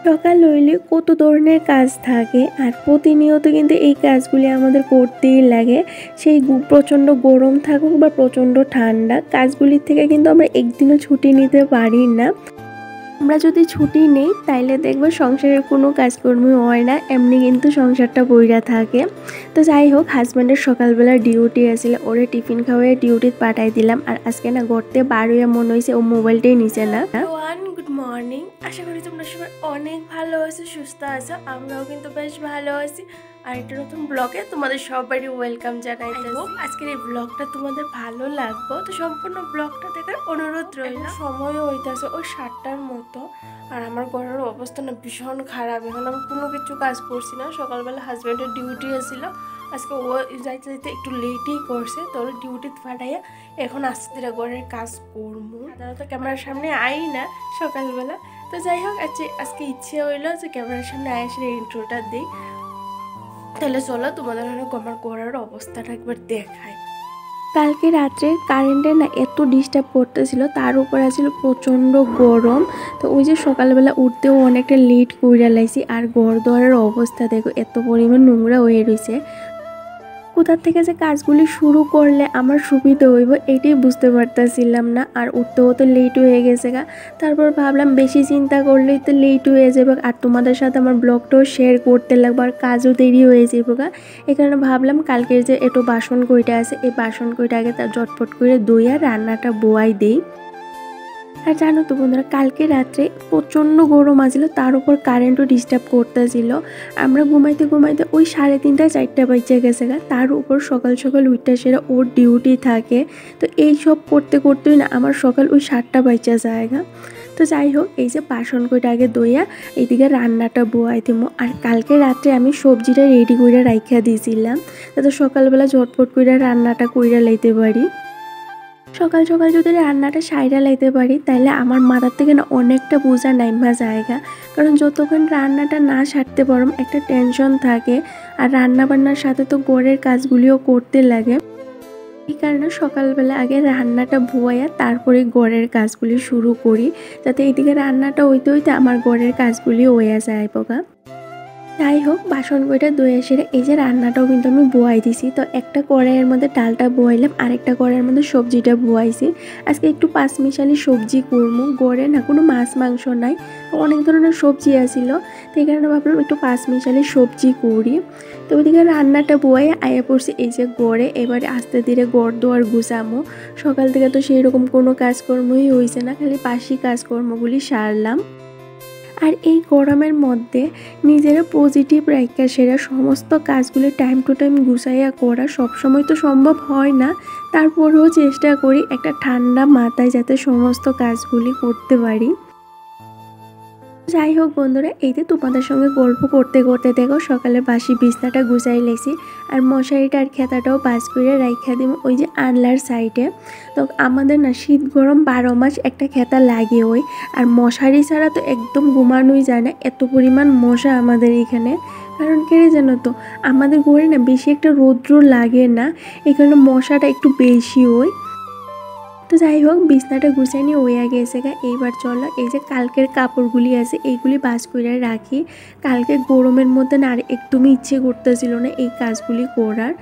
সকাল হইলে কত ধরনের কাজ থাকে আর প্রতিনিয়ত কিন্তু এই কাজগুলি আমাদের করতেই লাগে। সেই প্রচণ্ড গরম থাকুক বা প্রচণ্ড ঠান্ডা, কাজগুলির থেকে কিন্তু আমরা একদিনও ছুটি নিতে পারি না। আমরা যদি ছুটি নেই তাইলে দেখবো সংসারের কোনো কাজকর্মই হয় না, এমনি কিন্তু সংসারটা বইরা থাকে। তো যাই হোক, হাজব্যান্ডের সকালবেলা ডিউটি আছিল, ওরে টিফিন খাওয়াই ডিউটিতে পাঠাই দিলাম। আর আজকে না ঘরতে বার হইয়া মনে হয়েছে ও মোবাইলটাই নিচে না। গুড মর্নিং, আশা করি তোমরা সবাই অনেক ভালো আছো, সুস্থ আছো। আমরাও কিন্তু বেশ ভালো আছি। আর একটা নতুন ব্লগে তোমাদের সবারই ওয়েলকাম জানাইতেছি। আজকের এই ব্লগটা তোমাদের ভালো লাগবে, তো সম্পূর্ণ ব্লগটা দেখার অনুরোধ রইল। সময়ও হইতেছে ওই 7টার মতো, আর আমার ঘরের অবস্থা না ভীষণ খারাপ। এখন আমি কোনো কিছু কাজ করছি না। সকালবেলা হাজব্যান্ডের ডিউটি আছিল, আজকে ও যাইতে যাইতে একটু লেটই করছে, তো ওর ডিউটিতে পাঠাইয়া এখন আস্তে ধীরে ঘরের কাজ করবো। সাধারণত ক্যামেরার সামনে আই না সকালবেলা, তো যাই হোক আজকে ইচ্ছে হইলো যে ক্যামেরার সামনে আইসে ইন্ট্রোটা দিই। তাহলে চলো তোমাদের আমার ঘরের অবস্থাটা একবার দেখায়। কালকে রাত্রে কারেন্টে না এত ডিস্টার্ব করতেছিল, তার উপর আছিল প্রচণ্ড গরম। তো ওই যে সকালবেলা উঠতেও অনেকটা লেট কইরা লাইছি। আর ঘর দোয়ারের অবস্থা দেখো, এত পরিমাণ নোংরা হয়ে রয়েছে। কোথা থেকে যে কাজগুলি শুরু করলে আমার সুবিধা হইব এটাই বুঝতে পারতেছিলাম না। আর উঠতেও তো লেট হয়ে গেছে গা। তারপর ভাবলাম বেশি চিন্তা করলেই তো লেট হয়ে যাবে, আর তোমাদের সাথে আমার ব্লগটাও শেয়ার করতে লাগবে, আর কাজও দেরি হয়ে যাবে গা। এই কারণে ভাবলাম কালকের যে একটু বাসন কইটা আছে, এই বাসন কইটা আগে তার ঝটপট করে ধুইয়া রান্নাটা বোয়াই দিই। আর জানো তো বন্ধুরা, কালকে রাত্রে প্রচণ্ড গরম আছিল, তার উপর কারেন্টও ডিস্টার্ব করতেছিল। আমরা ঘুমাইতে ঘুমাইতে ওই 3:30 4টা বাজে গেছে গা। তার উপর সকাল সকাল উঠতে সেরা ওর ডিউটি থাকে, তো এই সব করতে করতেই না আমার সকাল ওই 7টা বাজে যায় গা। তো যাই হোক, এই যে বাসন কইটা আগে দইয়া এইদিকে রান্নাটা বোয়াই দিব। আর কালকে রাত্রে আমি সবজিটা রেডি করে রাইখা দিয়েছিলাম, যাতে সকালবেলা ঝটপট করে রান্নাটা কইরা লাইতে পারি। সকাল সকাল যদি রান্নাটা সাইরা লাইতে পারি তাহলে আমার মাথার থেকে না অনেকটা বোঝা নাইমা জায়গা। কারণ যতক্ষণ রান্নাটা না সারতে পারম একটা টেনশন থাকে, আর রান্না বান্নার সাথে তো ঘরের কাজগুলিও করতে লাগে। এই কারণে সকালবেলা আগে রান্নাটা ভুয়াইয়া তারপরে ঘরের কাজগুলি শুরু করি, যাতে এইদিকে রান্নাটা হইতে হইতে আমার ঘরের কাজগুলি হইয়া যায় বগা। যাই হোক, বাসন কইটা ধুয়ে এসে এই যে রান্নাটাও কিন্তু আমি বোয়াই দিছি। তো একটা কড়াইয়ের মধ্যে ডালটা বোয়াইলাম, আরেকটা কড়াইয়ের মধ্যে সবজিটা বোয়াইছি। আজকে একটু পাঁচমিশালি সবজি করবো। গড়ে না কোনো মাছ মাংস নাই, অনেক ধরনের সবজি আছিল, তো এই কারণে ভাবলাম একটু পাঁচমিশালি সবজি করি। তো ওইদিকে রান্নাটা বোয়াই আয়া পড়ছি এই যে গড়ে। এবারে আস্তে ধীরে গড় দোয়ার গুছামো। সকাল থেকে তো সেই রকম কোনো কাজকর্মই হয়েছে না, খালি বাসি কাজকর্মগুলি সারলাম। আর এই গরমের মধ্যে নিজেরা পজিটিভ রাখা সেরা সমস্ত কাজগুলি টাইম টু টাইম গুছাইয়া করা সবসময় তো সম্ভব হয় না। তারপরেও চেষ্টা করি একটা ঠান্ডা মাথায় যাতে সমস্ত কাজগুলি করতে পারি। যাই হোক বন্ধুরা, এই যে তোমাদের সঙ্গে গল্প করতে করতে দেখো সকালে বাসি বিছনাটা গুছাই লেছি, আর মশারিটা আর খেতাটাও বাস করে রাইখা দিব ওই যে আনলার সাইডে। তো আমাদের না শীত গরম 12 মাস একটা খেতা লাগে ওই, আর মশারি ছাড়া তো একদম ঘুমানোই যায় না, এত পরিমাণ মশা আমাদের এখানে। কারণ কেড়ে জানো তো, আমাদের ঘরে না বেশি একটা রৌদ্র লাগে না, এই কারণে মশাটা একটু বেশি হয়। তো যাই হোক, বিছনাটা গুছিয়ে নিয়ে হইয়া গেছে গা। এইবার চলো এই যে কালকের কাপড়গুলি আছে এইগুলি বাস করে রাখি। কালকে গরমের মধ্যে না আর একদমই ইচ্ছে করতেছিল না এই কাজগুলি করার।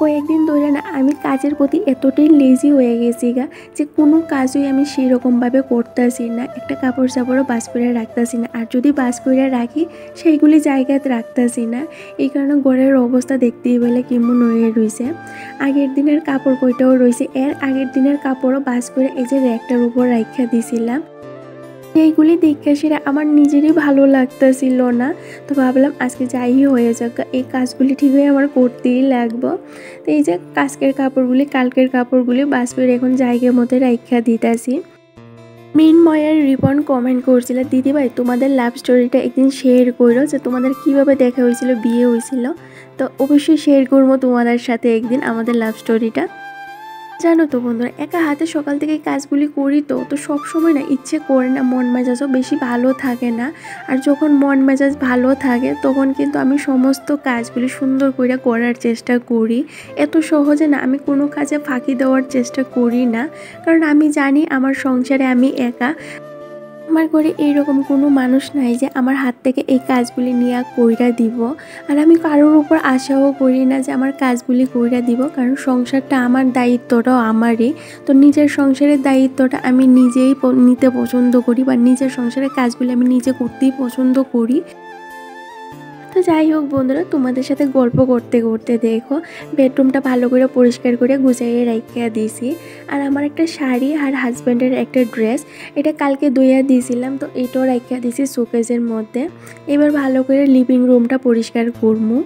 কয়েকদিন ধরে না আমি কাজের প্রতি এতটাই লেজি হয়ে গেছি গা, যে কোনো কাজই আমি সেরকমভাবে করতেছি না, একটা কাপড় চাপড়ও বাস করে রাখতেছি না, আর যদি বাস করে রাখি সেইগুলি জায়গাতে রাখতেছি না। এই কারণে ঘরের অবস্থা দেখতেই পেলে কেমন হয়ে রয়েছে। আগের দিনের কাপড় কইটাও রয়েছে, এর আগের দিনের কাপড়ও বাস করে এই যে র্যাকটার উপর রাখা দিছিলাম। এইগুলি দেখে সেটা আমার নিজেরই ভালো লাগতেছিল না, তো ভাবলাম আজকে যাই হয়ে যাক, এই কাজগুলি ঠিক হয়ে আমার করতেই লাগবো। তো এই যে আজকের কাপড়গুলি কালকের কাপড়গুলি বাস করে এখন জায়গার মধ্যে রাখা দিতেছি। মৃন্ময়ের রিপন কমেন্ট করছিল, দিদিভাই তোমাদের লাভ স্টোরিটা একদিন শেয়ার করো, যে তোমাদের কিভাবে দেখা হয়েছিল, বিয়ে হয়েছিল। তো অবশ্যই শেয়ার করবো তোমাদের সাথে একদিন আমাদের লাভ স্টোরিটা। জানো তো বন্ধুরা, একা হাতে সকাল থেকে কাজগুলি করি, তো সব সময় না ইচ্ছে করে না, মন মেজাজও বেশি ভালো থাকে না। আর যখন মন মেজাজ ভালো থাকে তখন কিন্তু আমি সমস্ত কাজগুলি সুন্দর করে করার চেষ্টা করি। এত সহজে না আমি কোনো কাজে ফাঁকি দেওয়ার চেষ্টা করি না, কারণ আমি জানি আমার সংসারে আমি একা, আমার ঘরে এইরকম কোনো মানুষ নাই যে আমার হাত থেকে এই কাজগুলি নিয়ে কইরা দিব। আর আমি কারোর উপর আশাও করি না যে আমার কাজগুলি কইরা দিব, কারণ সংসারটা আমার, দায়িত্বটাও আমারই। তো নিজের সংসারের দায়িত্বটা আমি নিজেই নিতে পছন্দ করি, বা নিজের সংসারের কাজগুলি আমি নিজে করতেই পছন্দ করি। তো যাই হোক বন্ধুরা, তোমাদের সাথে গল্প করতে করতে দেখো বেডরুমটা ভালো করে পরিষ্কার করে গুছাইয়ে রাখিয়া দিয়েছি। আর আমার একটা শাড়ি আর হাজব্যান্ডের একটা ড্রেস, এটা কালকে ধুইয়া দিয়েছিলাম, তো এটাও রাখিয়া দিয়েছি শোকেজের মধ্যে। এবার ভালো করে লিভিং রুমটা পরিষ্কার করবো।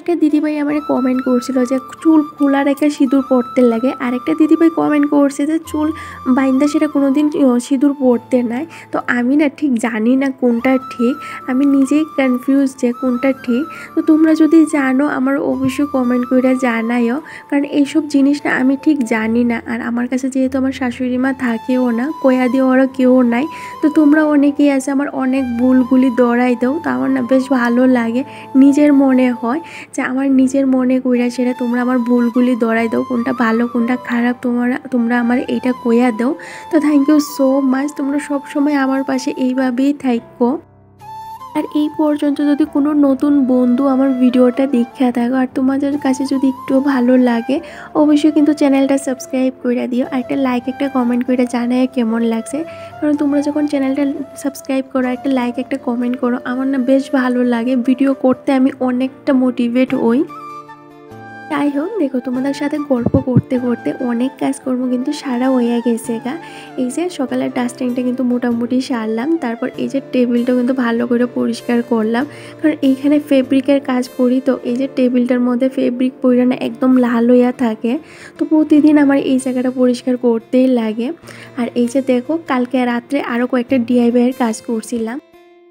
একটা দিদিভাই আমার কমেন্ট করছিল যে চুল খোলা রেখে সিঁদুর পরতে লাগে, আর একটা দিদিভাই কমেন্ট করছে যে চুল বাইন্দা সেটা কোনোদিন সিঁদুর পরতে নাই। তো আমি না ঠিক জানি না কোনটা ঠিক, আমি নিজেই কনফিউজ যে কোনটা ঠিক। তো তোমরা যদি জানো আমার অবশ্যই কমেন্ট করে জানাইও, কারণ এইসব জিনিস না আমি ঠিক জানি না। আর আমার কাছে যেহেতু আমার শাশুড়ি মা থাকেও না, কয়া দেওয়ারও কেউ নাই, তো তোমরা অনেকেই আছে আমার অনেক ভুলগুলি দৌড়াই দাও, তো আমার না বেশ ভালো লাগে, নিজের মনে হয় যে আমার নিজের মনে কইরা সেটা তোমরা আমার ভুলগুলি ধরাই দাও, কোনটা ভালো কোনটা খারাপ তোমরা আমার এইটা কইয়া দাও। তো থ্যাংক ইউ সো মাচ, তোমরা সব সময় আমার পাশে এইভাবেই থাকো। আর এই পর্যন্ত যদি কোনো নতুন বন্ধু আমার ভিডিওটা দেখে থাকো আর তোমাদের কাছে যদি একটু ভালো লাগে, অবশ্যই কিন্তু চ্যানেলটা সাবস্ক্রাইব করে দিও, আর একটা লাইক একটা কমেন্ট করে জানায় কেমন লাগছে। কারণ তোমরা যখন চ্যানেলটা সাবস্ক্রাইব করো, একটা লাইক একটা কমেন্ট করো, আমার না বেশ ভালো লাগে, ভিডিও করতে আমি অনেকটা মোটিভেট হই। যাই হোক, দেখো তোমাদের সাথে গল্প করতে করতে অনেক কাজকর্ম কিন্তু সারা হয়ে গেছে গা। এই যে সকালের ডাস্টিংটা কিন্তু মোটামুটি সারলাম, তারপর এই যে টেবিলটা কিন্তু ভালো করে পরিষ্কার করলাম, কারণ এইখানে ফেব্রিকের কাজ করি, তো এই যে টেবিলটার মধ্যে ফেব্রিক পইরা না একদম লাল হইয়া থাকে, তো প্রতিদিন আমার এই জায়গাটা পরিষ্কার করতেই লাগে। আর এই যে দেখো কালকে রাত্রে আরও কয়েকটা ডিআইওয়াইয়ের কাজ করছিলাম।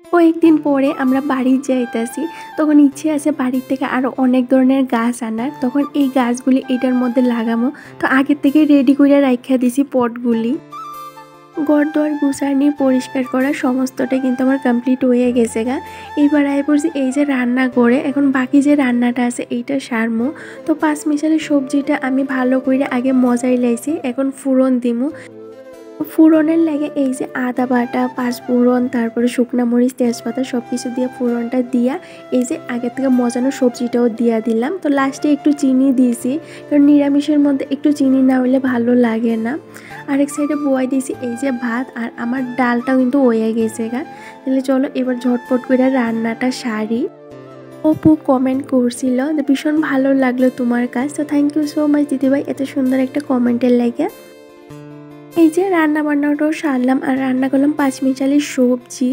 কয়েকদিন পরে আমরা বাড়ি যাইতেছি, তখন ইচ্ছে আছে বাড়ির থেকে আরও অনেক ধরনের গাছ আনার, তখন এই গাছগুলি এটার মধ্যে লাগামো। তো আগের থেকে রেডি করে রাখিয়া দিছি পটগুলি। ঘরদোয়ার গুছানি পরিষ্কার করা সমস্তটা কিন্তু আমার কমপ্লিট হয়ে গেছে গা। এইবার আয় পড়ছি এই যে রান্না করে, এখন বাকি যে রান্নাটা আছে এইটা সারমো। তো পাঁচমিশালি সবজিটা আমি ভালো করে আগে মজাই লাইছি, এখন ফুরন দিমু। ফুরনের লাগে এই যে আদা বাটা, পাঁচফোড়ন, তারপরে শুকনা মরিচ, তেজপাতা সব কিছু দিয়ে ফুরনটা দিয়া এই যে আগে থেকে মজানো সবজিটাও দিয়া দিলাম। তো লাস্টে একটু চিনি দিয়েছি, কারণ নিরামিষের মধ্যে একটু চিনি না হলে ভালো লাগে না। আরেক সাইডে বয়াই দিয়েছি এই যে ভাত, আর আমার ডালটাও কিন্তু হয়ে গেছে গা। তাহলে চলো এবার ঝটপট করে রান্নাটা সারি। অপু কমেন্ট করছিল ভীষণ ভালো লাগলো তোমার কাজ, তো থ্যাংক ইউ সো মাচ দিদিভাই এত সুন্দর একটা কমেন্টের লাগে। এই যে রান্না বান্নাটাও সারলাম, আর রান্না করলাম পাঁচমিশালি সবজি,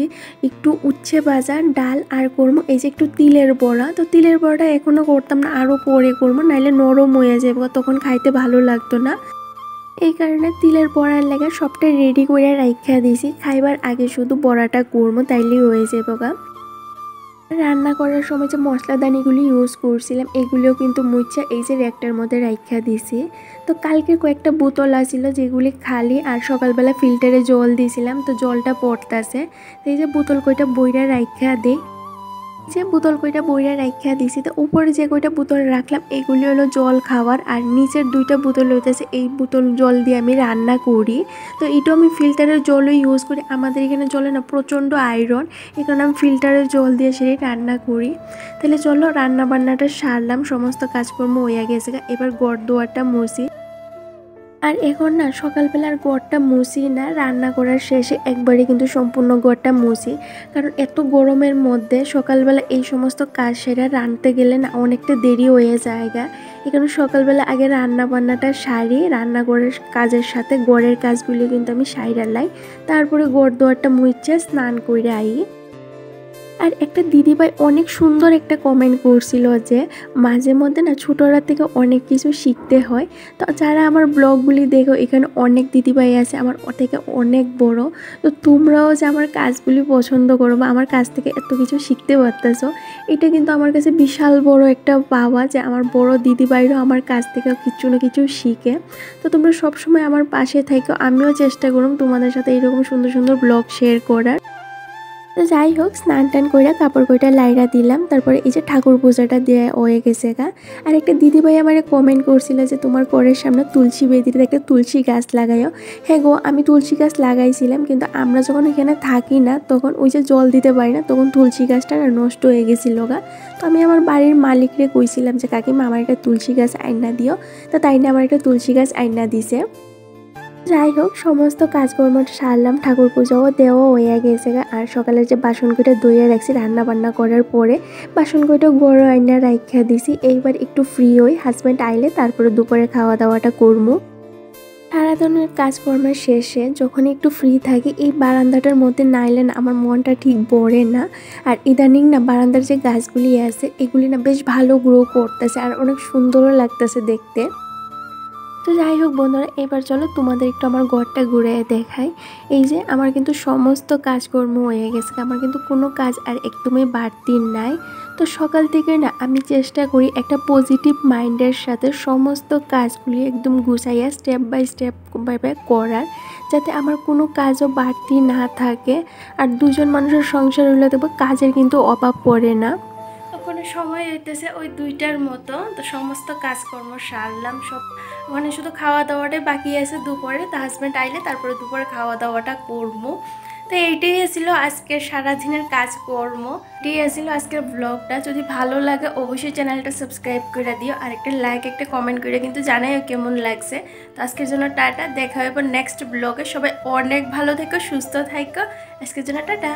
একটু উচ্ছে ভাজা, ডাল, আর করবো এই যে একটু তিলের বড়া। তো তিলের বড়াটা এখনও করতাম না, আরও পরে করবো, নাইলে নরম হয়ে যাবো, তখন খাইতে ভালো লাগতো না। এই কারণে তিলের বড়ার লাগে সবটা রেডি করে রাইখা দিয়েছি, খাইবার আগে শুধু বড়াটা করবো, তাইলেই হয়ে যাবো গা। রান্না করার সময় যে মশলাদানিগুলি ইউজ করছিলাম এগুলিও কিন্তু মুচ্ছা এই যে র্যাকটার মধ্যে রাইখা দিছি। তো কালকে কয়েকটা বোতল আসছিল যেগুলি খালি, আর সকালবেলা ফিল্টারে জল দিয়েছিলাম, তো জলটা পড়তাছে, এই যে বোতল কয়টা বইরা রাইখা দিই। যে বোতল কয়টা বইরা রাইখা দিছি, তো উপরে যে কয়টা বোতল রাখলাম এগুলি হলো জল খাওয়ার, আর নিচের দুইটা বোতল হইতেছে এই বোতল জল দিয়ে আমি রান্না করি। তো এটাও আমি ফিল্টারের জলও ইউজ করি, আমাদের এখানে জলে না প্রচণ্ড আয়রন, এই কারণে আমি ফিল্টারের জল দিয়ে সেটাই রান্না করি। তাহলে চলো রান্না বান্নাটা সারলাম, সমস্ত কাজকর্ম হইয়া গেছে, এবার ঘর দুয়ারটা মুছি। আর এখন না সকালবেলার ঘরটা মুছি না, রান্না করার শেষে একবারে কিন্তু সম্পূর্ণ ঘরটা মুছি, কারণ এত গরমের মধ্যে সকালবেলা এই সমস্ত কাজ সেরা রাঁধতে গেলে না অনেকটা দেরি হয়ে যায় গা। এখানে সকালবেলা আগে রান্না বান্নাটা সারি, রান্না করার কাজের সাথে ঘরের কাজগুলি কিন্তু আমি সাইরা লাই, তারপরে ঘর দুয়ারটা মুছে স্নান করে আই। আর একটা দিদিভাই অনেক সুন্দর একটা কমেন্ট করছিল যে মাঝে মধ্যে না ছোটরা থেকে অনেক কিছু শিখতে হয়। তো যারা আমার ব্লগগুলি দেখো এখানে অনেক দিদিভাই আছে আমার থেকে অনেক বড়, তো তোমরাও যে আমার কাজগুলি পছন্দ করো বা আমার কাছ থেকে এত কিছু শিখতে পারতেছো, এটা কিন্তু আমার কাছে বিশাল বড় একটা পাওয়া যে আমার বড় দিদিভাইরাও আমার কাছ থেকে কিছু না কিছু শিখে। তো তোমরা সবসময় আমার পাশে থাকো, আমিও চেষ্টা করুম তোমাদের সাথে এরকম সুন্দর সুন্দর ব্লগ শেয়ার করার। তো যাই হোক স্নান টান কইরা কাপড় কইটা লাইরা দিলাম, তারপরে এই যে ঠাকুর পূজাটা দিয়ে হয়ে গেছে গা। আর একটা দিদিভাই আমার কমেন্ট করছিল যে তোমার ঘরের সামনে তুলসী বেদিতে একটা তুলসী গাছ লাগাইও। হ্যাঁ গো, আমি তুলসী গাছ লাগাইছিলাম, কিন্তু আমরা যখন এখানে থাকি না তখন ওই যে জল দিতে পারি না, তখন তুলসী গাছটা না নষ্ট হয়ে গেছিলো গা। তো আমি আমার বাড়ির মালিকরে কইছিলাম যে কাকিমা আমার একটা তুলসী গাছ আইনা দিও, তো তাই না আমার একটা তুলসী গাছ আইনা দিছে। যাই হোক সমস্ত কাজকর্ম সারলাম, ঠাকুর পূজাও দেওয়া হয়ে গেছে। আর সকালের যে বাসনকইটা ধুয়ে রাখছি রান্না বান্না করার পরে, বাসনকইটা গড় আইনা রাখা দিছি। এইবার একটু ফ্রি হই, হাজব্যান্ড আইলে তারপরে দুপুরে খাওয়া দাওয়াটা করবো। সারাদিনের কাজকর্মের শেষে যখন একটু ফ্রি থাকি এই বারান্দাটার মধ্যে নাইলে না আমার মনটা ঠিক ভরে না। আর ইদানিং না বারান্দার যে গাছগুলি আছে এগুলি না বেশ ভালো গ্রো করতেছে আর অনেক সুন্দরও লাগতেছে দেখতে। তো যাই হোক বন্ধুরা, এবার চলো তোমাদের একটু আমার ঘরটা ঘুরে দেখাই। এই যে আমার কিন্তু সমস্ত কাজকর্ম হয়ে গেছে, আমার কিন্তু কোনো কাজ আর একদমই বাড়তি নাই। তো সকাল থেকে না আমি চেষ্টা করি একটা পজিটিভ মাইন্ডের সাথে সমস্ত কাজগুলি একদম গুছাইয়া স্টেপ বাই স্টেপ ভাবে করার, যাতে আমার কোনো কাজও বাড়তি না থাকে। আর দুজন মানুষের সংসার হলে দেখবো কাজের কিন্তু অভাব পড়ে না। ওখানে সময় হইতেছে ওই 2টার মতো, তো সমস্ত কাজকর্ম সারলাম সব। ওখানে শুধু খাওয়া দাওয়াটাই বাকি আছে দুপুরে, তো হাজব্যান্ড আইলে তারপরে দুপুরে খাওয়া দাওয়াটা করবো। তো এইটাই ছিল আজকের সারাদিনের কাজকর্ম, এটাই ছিল আজকের ব্লগটা। যদি ভালো লাগে অবশ্যই চ্যানেলটা সাবস্ক্রাইব করে দিও, আর একটা লাইক একটা কমেন্ট করে কিন্তু জানাইও কেমন লাগছে। তো আজকের জন্য টাটা, দেখা হবে নেক্সট ব্লগে। সবাই অনেক ভালো থেকো, সুস্থ থাকো। আজকের জন্য টাটা।